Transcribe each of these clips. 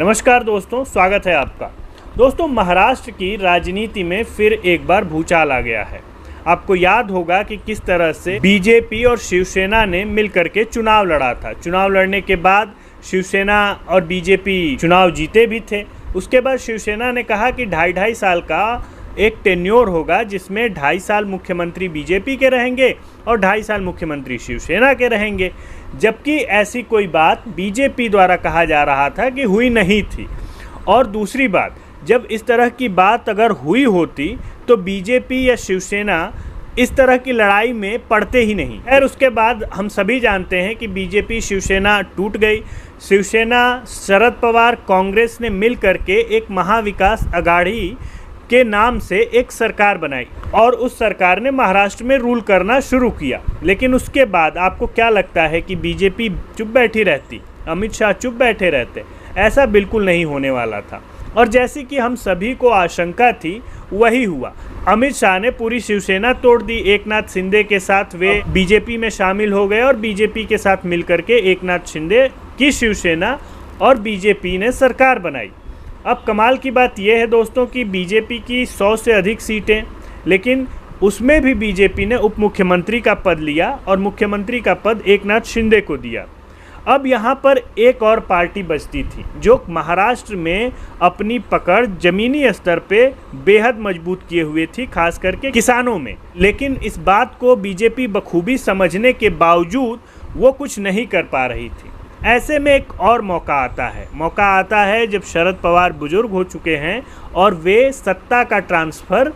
नमस्कार दोस्तों, स्वागत है आपका। दोस्तों, महाराष्ट्र की राजनीति में फिर एक बार भूचाल आ गया है। आपको याद होगा कि किस तरह से बीजेपी और शिवसेना ने मिलकर के चुनाव लड़ा था। चुनाव लड़ने के बाद शिवसेना और बीजेपी चुनाव जीते भी थे। उसके बाद शिवसेना ने कहा कि 2.5 साल का एक टेन्योर होगा, जिसमें 2.5 साल मुख्यमंत्री बीजेपी के रहेंगे और 2.5 साल मुख्यमंत्री शिवसेना के रहेंगे। जबकि ऐसी कोई बात बीजेपी द्वारा कहा जा रहा था कि हुई नहीं थी। और दूसरी बात, जब इस तरह की बात अगर हुई होती तो बीजेपी या शिवसेना इस तरह की लड़ाई में पड़ते ही नहीं। खैर, उसके बाद हम सभी जानते हैं कि बीजेपी शिवसेना टूट गई। शिवसेना, शरद पवार, कांग्रेस ने मिल करके एक महाविकास अघाड़ी के नाम से एक सरकार बनाई और उस सरकार ने महाराष्ट्र में रूल करना शुरू किया। लेकिन उसके बाद आपको क्या लगता है कि बीजेपी चुप बैठी रहती, अमित शाह चुप बैठे रहते? ऐसा बिल्कुल नहीं होने वाला था। और जैसी कि हम सभी को आशंका थी, वही हुआ। अमित शाह ने पूरी शिवसेना तोड़ दी। एकनाथ शिंदे के साथ वे बीजेपी में शामिल हो गए और बीजेपी के साथ मिलकर के एकनाथ शिंदे की शिवसेना और बीजेपी ने सरकार बनाई। अब कमाल की बात यह है दोस्तों कि बीजेपी की 100 से अधिक सीटें, लेकिन उसमें भी बीजेपी ने उप मुख्यमंत्री का पद लिया और मुख्यमंत्री का पद एकनाथ शिंदे को दिया। अब यहाँ पर एक और पार्टी बचती थी जो महाराष्ट्र में अपनी पकड़ जमीनी स्तर पे बेहद मजबूत किए हुए थी, खास करके किसानों में। लेकिन इस बात को बीजेपी बखूबी समझने के बावजूद वो कुछ नहीं कर पा रही थी। ऐसे में एक और मौका आता है जब शरद पवार बुजुर्ग हो चुके हैं और वे सत्ता का ट्रांसफ़र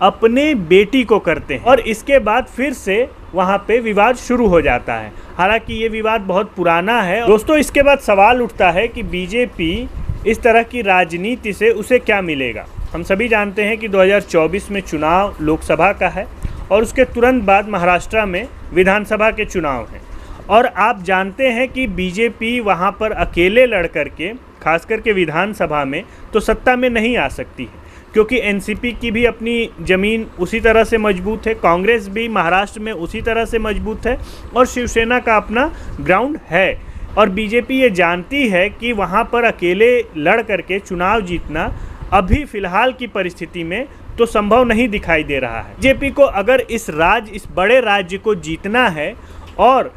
अपने बेटी को करते हैं और इसके बाद फिर से वहाँ पे विवाद शुरू हो जाता है। हालांकि ये विवाद बहुत पुराना है दोस्तों। इसके बाद सवाल उठता है कि बीजेपी इस तरह की राजनीति से उसे क्या मिलेगा। हम सभी जानते हैं कि 2024 में चुनाव लोकसभा का है और उसके तुरंत बाद महाराष्ट्र में विधानसभा के चुनाव हैं। और आप जानते हैं कि बीजेपी वहाँ पर अकेले लड़ करके, खास करके विधानसभा में, तो सत्ता में नहीं आ सकती है, क्योंकि एनसीपी की भी अपनी ज़मीन उसी तरह से मजबूत है, कांग्रेस भी महाराष्ट्र में उसी तरह से मजबूत है और शिवसेना का अपना ग्राउंड है। और बीजेपी ये जानती है कि वहाँ पर अकेले लड़ करके चुनाव जीतना अभी फ़िलहाल की परिस्थिति में तो संभव नहीं दिखाई दे रहा है। बीजेपी को अगर इस बड़े राज्य को जीतना है और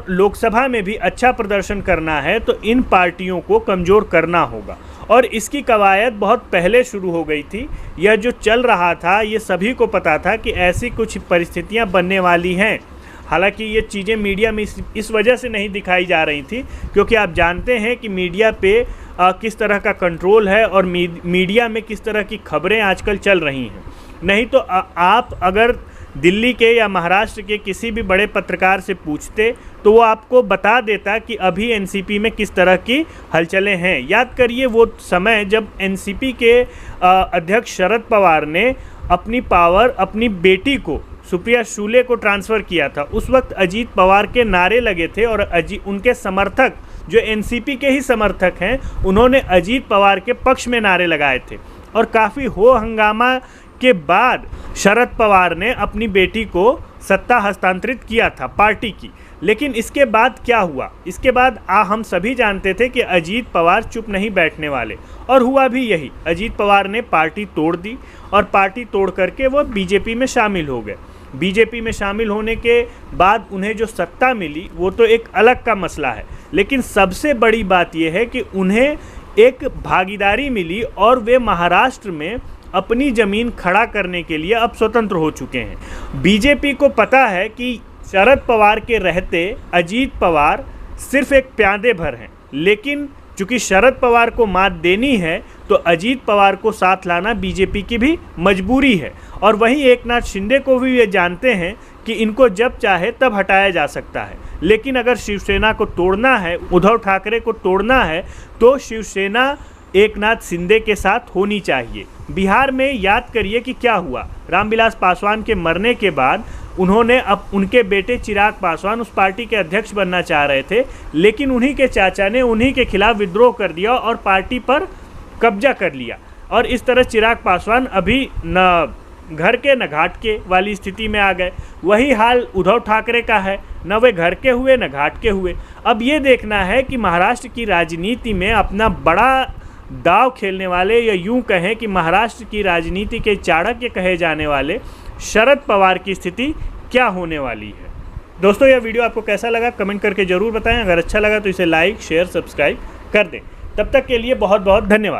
लोकसभा में भी अच्छा प्रदर्शन करना है, तो इन पार्टियों को कमज़ोर करना होगा। और इसकी कवायद बहुत पहले शुरू हो गई थी। यह जो चल रहा था, ये सभी को पता था कि ऐसी कुछ परिस्थितियां बनने वाली हैं। हालांकि ये चीज़ें मीडिया में इस वजह से नहीं दिखाई जा रही थी, क्योंकि आप जानते हैं कि मीडिया पे किस तरह का कंट्रोल है और मीडिया में किस तरह की खबरें आजकल चल रही हैं। नहीं तो आप अगर दिल्ली के या महाराष्ट्र के किसी भी बड़े पत्रकार से पूछते तो वो आपको बता देता कि अभी एनसीपी में किस तरह की हलचलें हैं। याद करिए वो समय जब एनसीपी के अध्यक्ष शरद पवार ने अपनी पावर अपनी बेटी को, सुप्रिया शुले को ट्रांसफ़र किया था। उस वक्त अजीत पवार के नारे लगे थे और उनके समर्थक, जो एनसीपी के ही समर्थक हैं, उन्होंने अजीत पवार के पक्ष में नारे लगाए थे। और काफ़ी हो हंगामा के बाद शरद पवार ने अपनी बेटी को सत्ता हस्तांतरित किया था पार्टी की। लेकिन इसके बाद क्या हुआ? इसके बाद हम सभी जानते थे कि अजीत पवार चुप नहीं बैठने वाले, और हुआ भी यही। अजीत पवार ने पार्टी तोड़ दी और पार्टी तोड़ करके वो बीजेपी में शामिल हो गए। बीजेपी में शामिल होने के बाद उन्हें जो सत्ता मिली वो तो एक अलग का मसला है, लेकिन सबसे बड़ी बात यह है कि उन्हें एक भागीदारी मिली और वे महाराष्ट्र में अपनी ज़मीन खड़ा करने के लिए अब स्वतंत्र हो चुके हैं। बीजेपी को पता है कि शरद पवार के रहते अजीत पवार सिर्फ एक प्यादे भर हैं, लेकिन चूँकि शरद पवार को मात देनी है तो अजीत पवार को साथ लाना बीजेपी की भी मजबूरी है। और वहीं एकनाथ शिंदे को भी ये जानते हैं कि इनको जब चाहे तब हटाया जा सकता है। लेकिन अगर शिवसेना को तोड़ना है, उद्धव ठाकरे को तोड़ना है, तो शिवसेना एकनाथ शिंदे के साथ होनी चाहिए। बिहार में याद करिए कि क्या हुआ। रामविलास पासवान के मरने के बाद उन्होंने अब उनके बेटे चिराग पासवान उस पार्टी के अध्यक्ष बनना चाह रहे थे, लेकिन उन्हीं के चाचा ने उन्हीं के खिलाफ विद्रोह कर दिया और पार्टी पर कब्जा कर लिया। और इस तरह चिराग पासवान अभी न घर के न घाट के वाली स्थिति में आ गए। वही हाल उद्धव ठाकरे का है, न वे घर के हुए न घाट के हुए। अब ये देखना है कि महाराष्ट्र की राजनीति में अपना बड़ा दाव खेलने वाले, या यूं कहें कि महाराष्ट्र की राजनीति के चाणक्य कहे जाने वाले शरद पवार की स्थिति क्या होने वाली है। दोस्तों, यह वीडियो आपको कैसा लगा कमेंट करके ज़रूर बताएं। अगर अच्छा लगा तो इसे लाइक शेयर सब्सक्राइब कर दें। तब तक के लिए बहुत बहुत धन्यवाद।